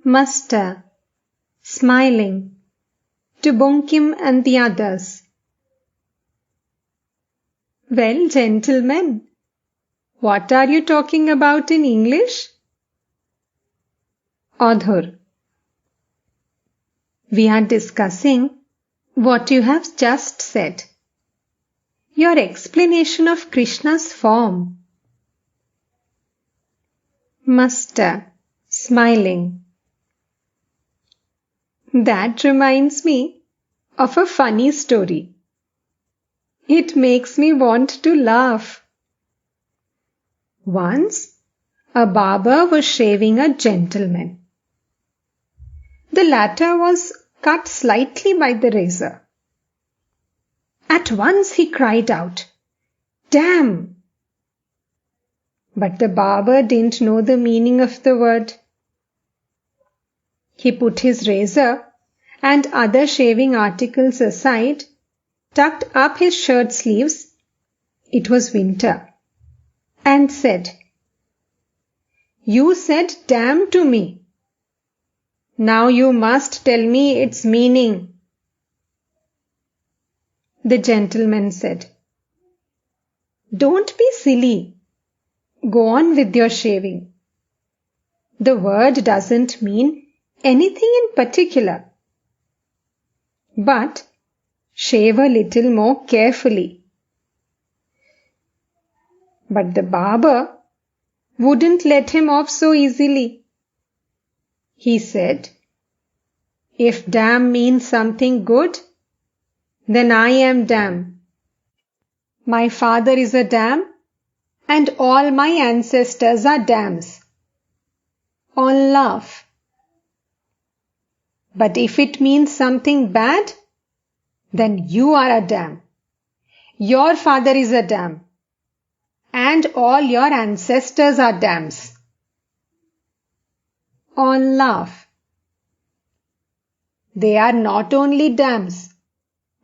Muster, smiling, to Bunkim and the others. Well, gentlemen, what are you talking about in English? Adhur. We are discussing what you have just said. Your explanation of Krishna's form. Muster, smiling. That reminds me of a funny story. It makes me want to laugh. Once, a barber was shaving a gentleman. The latter was cut slightly by the razor. At once he cried out, "Damn!" But the barber didn't know the meaning of the word. He put his razor and other shaving articles aside, tucked up his shirt sleeves, it was winter, and said, "You said damn to me. Now you must tell me its meaning." The gentleman said, "Don't be silly. Go on with your shaving. The word doesn't mean anything in particular. But shave a little more carefully." But the barber wouldn't let him off so easily. He said, "If damn means something good, then I am damn. My father is a dam, and all my ancestors are dams." All laugh. But if it means something bad, then you are a dam. Your father is a dam, and all your ancestors are dams. All laugh. They are not only dams,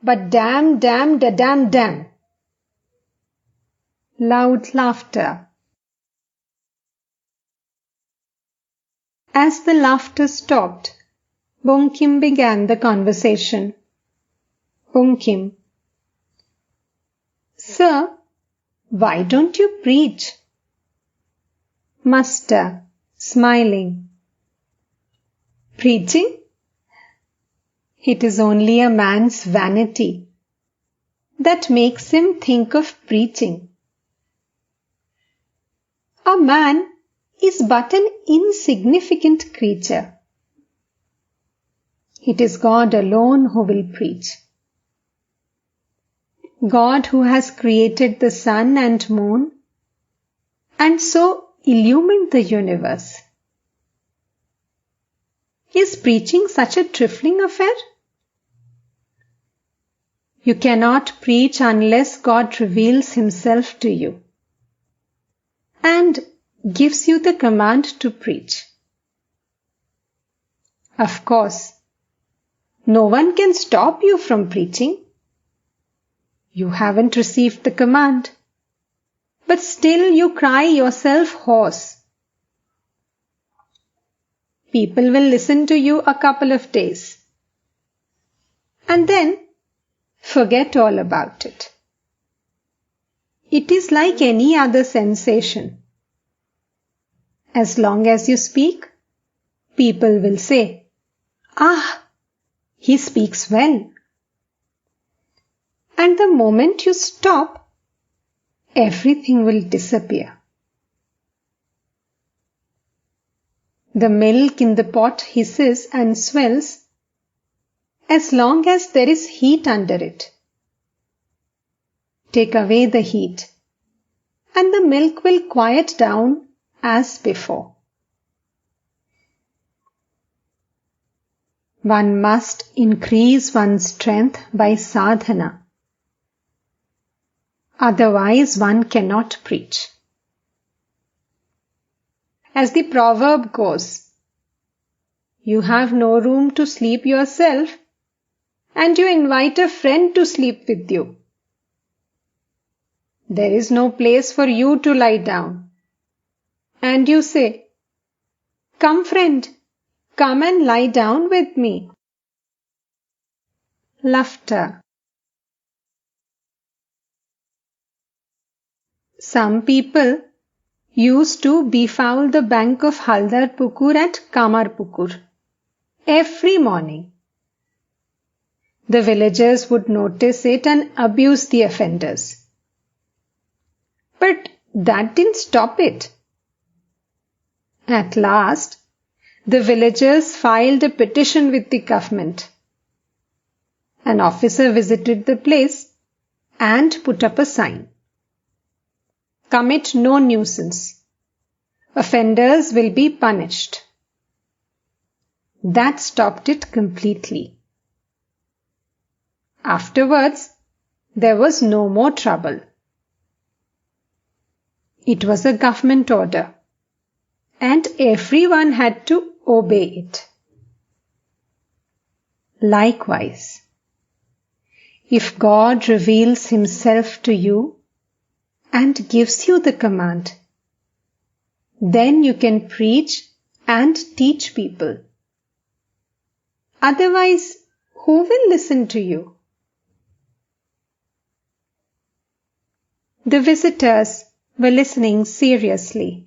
but dam, dam, da dam, dam. Loud laughter. As the laughter stopped, Bunkim began the conversation. Bunkim. "Sir, why don't you preach?" Muster, smiling. "Preaching? It is only a man's vanity that makes him think of preaching. A man is but an insignificant creature. It is God alone who will preach. God who has created the sun and moon and so illumined the universe. Is preaching such a trifling affair? You cannot preach unless God reveals himself to you and gives you the command to preach. Of course, no one can stop you from preaching. You haven't received the command, but still you cry yourself hoarse. People will listen to you a couple of days and then forget all about it. It is like any other sensation. As long as you speak, people will say, "Ah, he speaks well." And the moment you stop, everything will disappear. The milk in the pot hisses and swells as long as there is heat under it. Take away the heat, and the milk will quiet down as before. One must increase one's strength by sadhana. Otherwise, one cannot preach. As the proverb goes, you have no room to sleep yourself, and you invite a friend to sleep with you. There is no place for you to lie down, and you say, "Come, friend, Come and lie down with me. Laughter. Some people used to befoul the bank of Haldarpukur at Kamarpukur every morning. The villagers would notice it and abuse the offenders. But that didn't stop it. At last, the villagers filed a petition with the government. An officer visited the place and put up a sign. Commit no nuisance. Offenders will be punished. That stopped it completely. Afterwards, there was no more trouble. It was a government order, and everyone had to obey it. Likewise, if God reveals Himself to you and gives you the command, then you can preach and teach people. Otherwise, who will listen to you? The visitors were listening seriously.